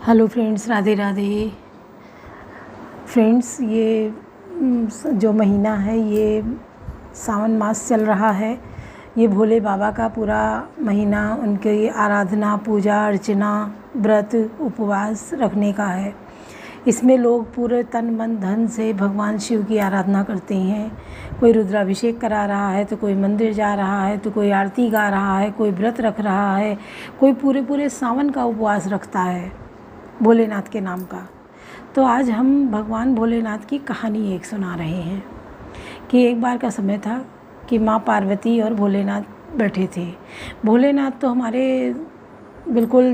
Hello friends, Radhe Radhe. Friends, ये जो महीना है ये सावन मास चल रहा है। ये भोले बाबा का पूरा महीना उनकी आराधना, पूजा अर्चना, व्रत, उपवास रखने का है। इसमें लोग पूरे तन मन धन से भगवान शिव की आराधना करते हैं। कोई रुद्राभिषेक करा रहा है, तो कोई मंदिर जा रहा है, तो कोई आरती गा रहा है, कोई व्रत रख रहा है, कोई पूरे पूरे सावन का उपवास रखता है भोलेनाथ के नाम का। तो आज हम भगवान भोलेनाथ की कहानी एक सुना रहे हैं कि एक बार का समय था कि माँ पार्वती और भोलेनाथ बैठे थे। भोलेनाथ तो हमारे बिल्कुल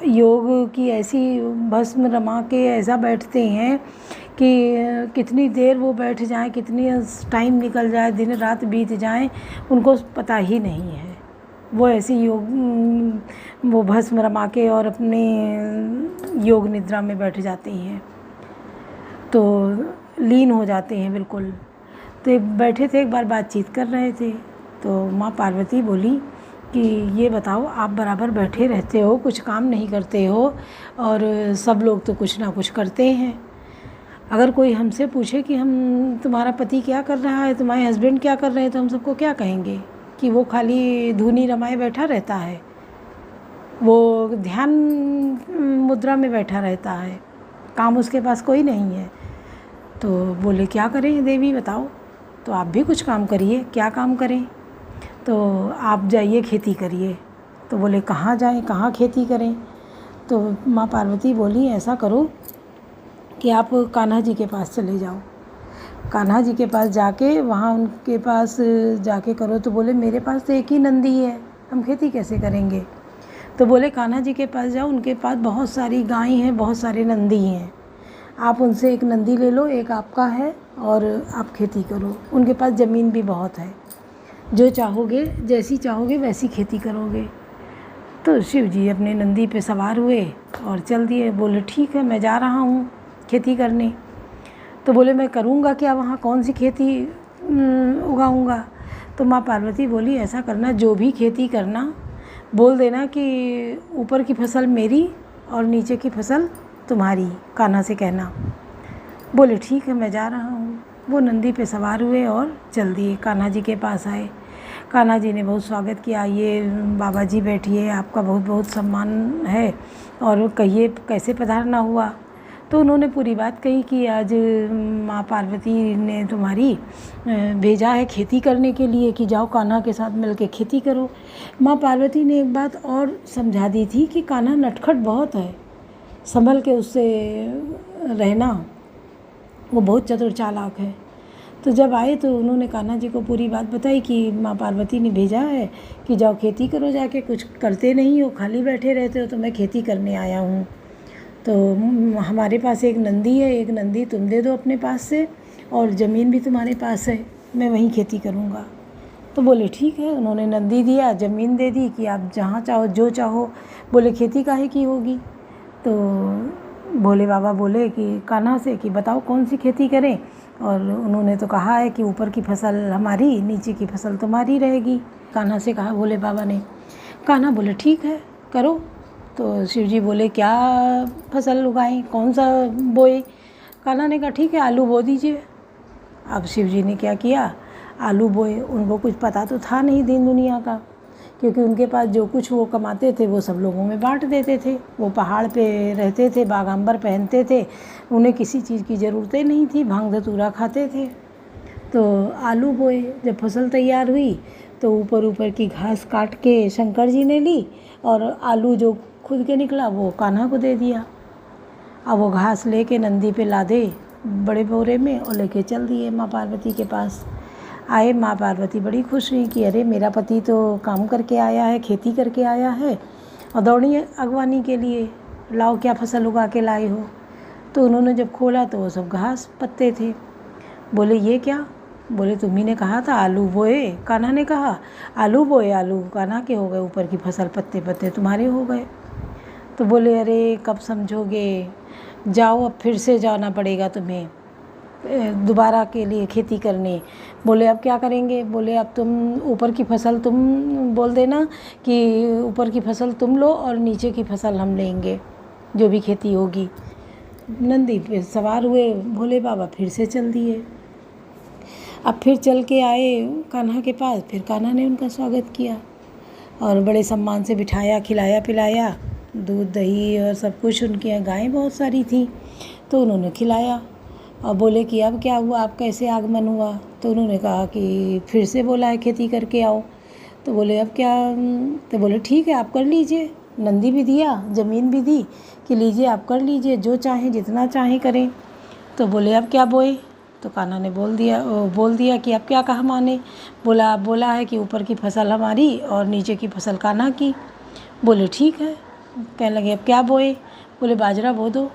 योग की ऐसी भस्म रमा के ऐसा बैठते हैं कि कितनी देर वो बैठ जाएं, कितनी टाइम निकल जाए, दिन रात बीत जाए, उनको पता ही नहीं है। वो ऐसी वो भस्म रमा के और अपने योग निद्रा में बैठ जाते हैं, तो लीन हो जाते हैं बिल्कुल। तो बैठे थे, एक बार बातचीत कर रहे थे, तो माँ पार्वती बोली कि ये बताओ, आप बराबर बैठे रहते हो, कुछ काम नहीं करते हो, और सब लोग तो कुछ ना कुछ करते हैं। अगर कोई हमसे पूछे कि हम तुम्हारा पति क्या कर रहा है, तुम्हारे हस्बैंड क्या कर रहे हैं, तो हम सबको क्या कहेंगे कि वो खाली धुनी रमाए बैठा रहता है, वो ध्यान मुद्रा में बैठा रहता है, काम उसके पास कोई नहीं है। तो बोले क्या करें देवी बताओ, तो आप भी कुछ काम करिए। क्या काम करें? तो आप जाइए खेती करिए। तो बोले कहाँ जाएं, कहाँ खेती करें? तो माँ पार्वती बोली ऐसा करो कि आप कान्हा जी के पास चले जाओ। कान्हा जी के पास जाके वहाँ उनके पास जाके करो। तो बोले मेरे पास तो एक ही नंदी है, हम खेती कैसे करेंगे? तो बोले कान्हा जी के पास जाओ, उनके पास बहुत सारी गाय हैं, बहुत सारे नंदी हैं, आप उनसे एक नंदी ले लो, एक आपका है, और आप खेती करो। उनके पास ज़मीन भी बहुत है, जो चाहोगे, जैसी चाहोगे वैसी खेती करोगे। तो शिव जी अपने नंदी पे सवार हुए और चल दिए। बोले ठीक है, मैं जा रहा हूँ खेती करने। तो बोले मैं करूँगा क्या वहाँ, कौन सी खेती उगाऊँगा? तो माँ पार्वती बोली ऐसा करना, जो भी खेती करना बोल देना कि ऊपर की फसल मेरी और नीचे की फसल तुम्हारी, कान्हा से कहना। बोले ठीक है, मैं जा रहा हूँ। वो नंदी पे सवार हुए और चल दिए, कान्हा जी के पास आए। कान्हा जी ने बहुत स्वागत किया, ये बाबा जी बैठिए, आपका बहुत बहुत सम्मान है, और कहिए कैसे पधारना हुआ? तो उन्होंने पूरी बात कही कि आज माँ पार्वती ने तुम्हारी भेजा है खेती करने के लिए कि जाओ कान्हा के साथ मिल के खेती करो। माँ पार्वती ने एक बात और समझा दी थी कि कान्हा नटखट बहुत है, संभल के उससे रहना, वो बहुत चतुर चालाक है। तो जब आए तो उन्होंने कान्हा जी को पूरी बात बताई कि माँ पार्वती ने भेजा है कि जाओ खेती करो, जाके कुछ करते नहीं हो, खाली बैठे रहते हो, तो मैं खेती करने आया हूँ। तो हमारे पास एक नंदी है, एक नंदी तुम दे दो अपने पास से, और ज़मीन भी तुम्हारे पास है, मैं वहीं खेती करूँगा। तो बोले ठीक है। उन्होंने नंदी दिया, ज़मीन दे दी कि आप जहाँ चाहो जो चाहो। बोले खेती काहे की होगी? तो भोले बाबा बोले कि कान्हा से कि बताओ कौन सी खेती करें? और उन्होंने तो कहा है कि ऊपर की फसल हमारी, नीचे की फसल तुम्हारी रहेगी, कान्हा से कहा भोले बाबा ने। कान्हा बोले ठीक है, करो। तो शिव जी बोले क्या फसल उगाएं, कौन सा बोए? कान्हा ने कहा ठीक है, आलू बो दीजिए। अब शिव जी ने क्या किया, आलू बोए। उनको कुछ पता तो था नहीं दीन दुनिया का, क्योंकि उनके पास जो कुछ वो कमाते थे वो सब लोगों में बांट देते थे। वो पहाड़ पे रहते थे, बागांबर पहनते थे, उन्हें किसी चीज़ की ज़रूरतें नहीं थी, भांग धतूरा खाते थे। तो आलू बोए, जब फसल तैयार हुई तो ऊपर ऊपर की घास काट के शंकर जी ने ली, और आलू जो खुद के निकला वो कान्हा को दे दिया। अब वो घास लेके नंदी पे लादे बड़े बोरे में और लेके चल दिए माँ पार्वती के पास। आए, माँ पार्वती बड़ी खुश हुई कि अरे मेरा पति तो काम करके आया है, खेती करके आया है, और दौड़ी अगवानी के लिए, लाओ क्या फसल उगा के लाए हो? तो उन्होंने जब खोला तो वो सब घास पत्ते थे। बोले ये क्या? बोले तुम्ही ने कहा था आलू बोए। कान्हा ने कहा आलू बोए, आलू कान्हा के हो गए, ऊपर की फसल पत्ते पत्ते तुम्हारे हो गए। तो बोले अरे कब समझोगे, जाओ अब फिर से जाना पड़ेगा तुम्हें। दोबारा के लिए खेती करने। बोले अब क्या करेंगे? बोले अब तुम ऊपर की फसल तुम बोल देना कि ऊपर की फसल तुम लो और नीचे की फसल हम लेंगे, जो भी खेती होगी। नंदी पे सवार हुए, भोले बाबा फिर से चल दिए। अब फिर चल के आए कान्हा के पास। फिर कान्हा ने उनका स्वागत किया और बड़े सम्मान से बिठाया, खिलाया पिलाया, दूध दही और सब कुछ। उनकी यहाँ गायें बहुत सारी थी तो उन्होंने खिलाया और बोले कि अब क्या हुआ, आप कैसे आगमन हुआ? तो उन्होंने कहा कि फिर से बोला है खेती करके आओ। तो बोले अब क्या? तो बोले ठीक है, आप कर लीजिए। नंदी भी दिया, ज़मीन भी दी कि लीजिए आप कर लीजिए, जो चाहें जितना चाहें करें। तो बोले अब क्या बोए? तो कान्हा ने बोल दिया कि अब क्या कहा माने? बोला है कि ऊपर की फसल हमारी और नीचे की फसल कान्हा की। बोले ठीक है। कहने लगे अब क्या बोए? बोले बाजरा बो दो।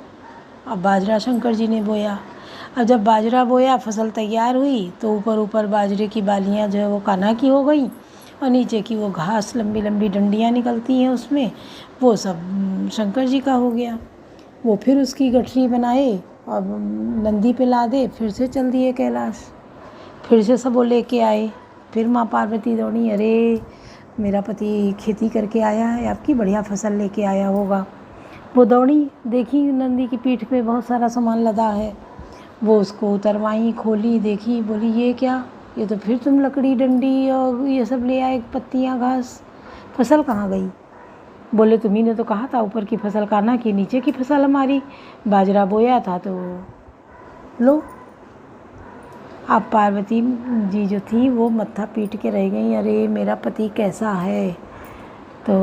अब बाजरा शंकर जी ने बोया। अब जब बाजरा बोया, फसल तैयार हुई तो ऊपर बाजरे की बालियाँ जो है वो कान्हा की हो गई और नीचे की वो घास लंबी लंबी डंडियाँ निकलती हैं उसमें, वो सब शंकर जी का हो गया। वो फिर उसकी गठरी बनाए और नंदी पे लादे फिर से चल दिए कैलाश। फिर से सब वो लेके आए। फिर माँ पार्वती दौड़ी, अरे मेरा पति खेती करके आया है, आपकी बढ़िया फसल लेके आया होगा। वो दौड़ी, देखी नंदी की पीठ पे बहुत सारा सामान लदा है। वो उसको उतरवाई, खोली, देखी, बोली ये क्या? ये तो फिर तुम लकड़ी डंडी और ये सब ले आए, पत्तियाँ घास, फसल कहाँ गई? बोले तुम्ही ने तो कहा था ऊपर की फसल कान्हा की, नीचे की फसल हमारी। बाजरा बोया था तो लो। अब पार्वती जी जो थी वो मत्था पीट के रह गई, अरे मेरा पति कैसा है। तो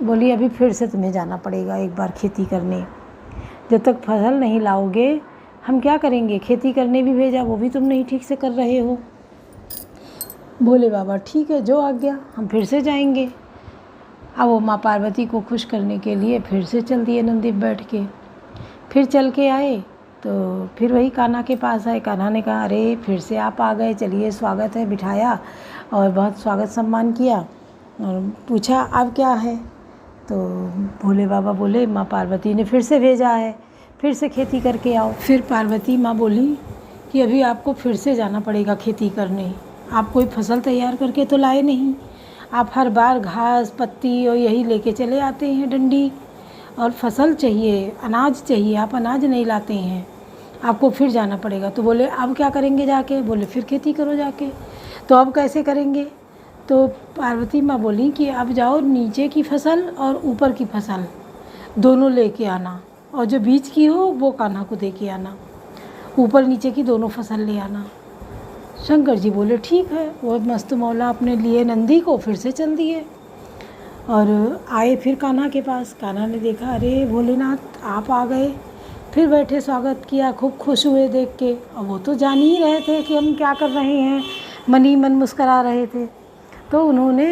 बोली अभी फिर से तुम्हें जाना पड़ेगा एक बार खेती करने। जब तक फसल नहीं लाओगे हम क्या करेंगे? खेती करने भी भेजा, वो भी तुम नहीं ठीक से कर रहे हो। बोले बाबा ठीक है, जो आज्ञा, हम फिर से जाएंगे। अब वो माँ पार्वती को खुश करने के लिए फिर से चल दिए नंदी बैठ के। फिर चल के आए तो फिर वही कान्हा के पास आए। कान्हा ने कहा अरे फिर से आप आ गए, चलिए स्वागत है। बिठाया और बहुत स्वागत सम्मान किया और पूछा अब क्या है? तो भोले बाबा बोले माँ पार्वती ने फिर से भेजा है, फिर से खेती करके आओ। फिर पार्वती माँ बोली कि अभी आपको फिर से जाना पड़ेगा खेती करने। आप कोई फसल तैयार करके तो लाए नहीं, आप हर बार घास पत्ती और यही लेके चले आते हैं डंडी, और फसल चाहिए, अनाज चाहिए, आप अनाज नहीं लाते हैं, आपको फिर जाना पड़ेगा। तो बोले अब क्या करेंगे जाके? बोले फिर खेती करो जाके। तो अब कैसे करेंगे? तो पार्वती माँ बोली कि अब जाओ नीचे की फसल और ऊपर की फसल दोनों लेके आना, और जो बीच की हो वो कान्हा को दे के आना, ऊपर नीचे की दोनों फसल ले आना। शंकर जी बोले ठीक है। वो मस्त मौला अपने लिए नंदी को फिर से चल दिए और आए फिर कान्हा के पास। कान्हा ने देखा अरे भोलेनाथ आप आ गए। फिर बैठे, स्वागत किया, खूब खुश हुए देख के। और वो तो जान ही रहे थे कि हम क्या कर रहे हैं, मन ही मन मुस्करा रहे थे। तो उन्होंने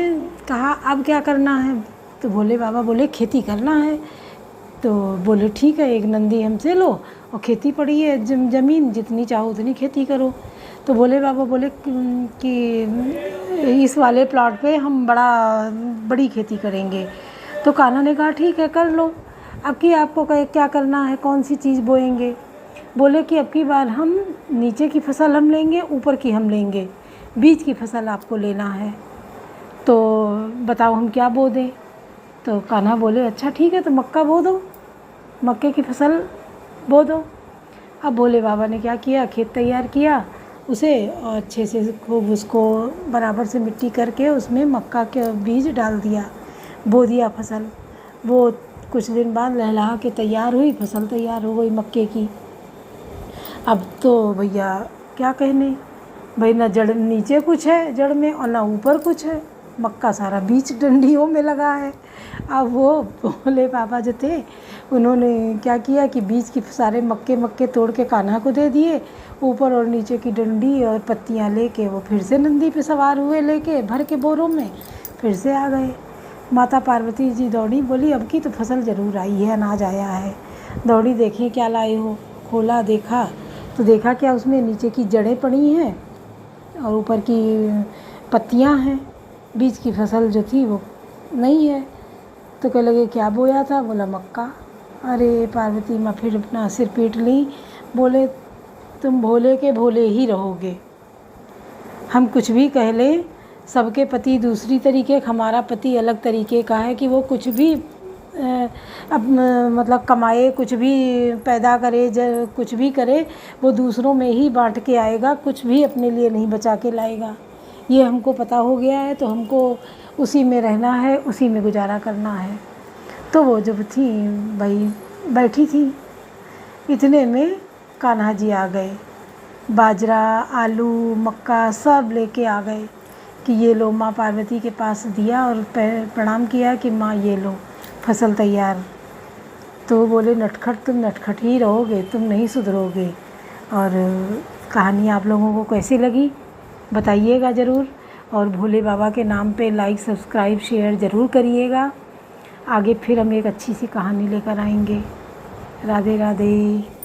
कहा अब क्या करना है? तो भोले बाबा बोले खेती करना है। तो बोले ठीक है, एक नंदी हमसे लो और खेती पड़ी है, ज़मीन जितनी चाहो उतनी खेती करो। तो भोले बाबा बोले कि इस वाले प्लॉट पे हम बड़ी खेती करेंगे। तो कान्हा ने कहा ठीक है कर लो। अब की आपको क्या करना है, कौन सी चीज़ बोएंगे? बोले कि अब की बार हम नीचे की फसल हम लेंगे, ऊपर की हम लेंगे, बीच की फसल आपको लेना है। तो बताओ हम क्या बो दें? तो कान्हा बोले अच्छा ठीक है, तो मक्का बो दो, मक्के की फसल बो दो। अब भोले बाबा ने क्या किया, खेत तैयार किया उसे और अच्छे से खूब उसको बराबर से मिट्टी करके उसमें मक्का के बीज डाल दिया, बो दिया फसल। वो कुछ दिन बाद लहलहा के तैयार हुई, फसल तैयार हो गई मक्के की। अब तो भैया क्या कहने, भाई ना जड़ नीचे कुछ है जड़ में और ना ऊपर कुछ है, मक्का सारा बीच डंडियों में लगा है। अब वो भोले बाबा जो थे उन्होंने क्या किया कि बीच की सारे मक्के तोड़ के कान्हा को दे दिए, ऊपर और नीचे की डंडी और पत्तियां लेके वो फिर से नंदी पे सवार हुए, लेके भर के बोरों में फिर से आ गए। माता पार्वती जी दौड़ी, बोली अब की तो फसल ज़रूर आई है, अनाज आया है। दौड़ी देखी क्या लाए हो, खोला देखा तो देखा क्या उसमें नीचे की जड़ें पड़ी हैं और ऊपर की पत्तियां हैं, बीच की फसल जो थी वो नहीं है। तो कह लगे क्या बोया था? बोला मक्का। अरे पार्वती माँ फिर अपना सिर पीट ली, बोले तुम भोले के भोले ही रहोगे। हम कुछ भी कह लें, सबके पति दूसरी तरीके का, हमारा पति अलग तरीके का है कि वो कुछ भी अब मतलब कमाए, कुछ भी पैदा करे, कुछ भी करे, वो दूसरों में ही बांट के आएगा, कुछ भी अपने लिए नहीं बचा के लाएगा। ये हमको पता हो गया है, तो हमको उसी में रहना है, उसी में गुजारा करना है। तो वो जब थी भाई बैठी थी, इतने में कान्हा जी आ गए। बाजरा, आलू, मक्का सब लेके आ गए कि ये लो। माँ पार्वती के पास दिया और प्रणाम किया कि माँ ये लो फसल तैयार। तो बोले नटखट, तुम नटखट ही रहोगे, तुम नहीं सुधरोगे। और कहानी आप लोगों को कैसी लगी बताइएगा ज़रूर, और भोले बाबा के नाम पे लाइक, सब्सक्राइब, शेयर ज़रूर करिएगा। आगे फिर हम एक अच्छी सी कहानी लेकर आएंगे। राधे राधे।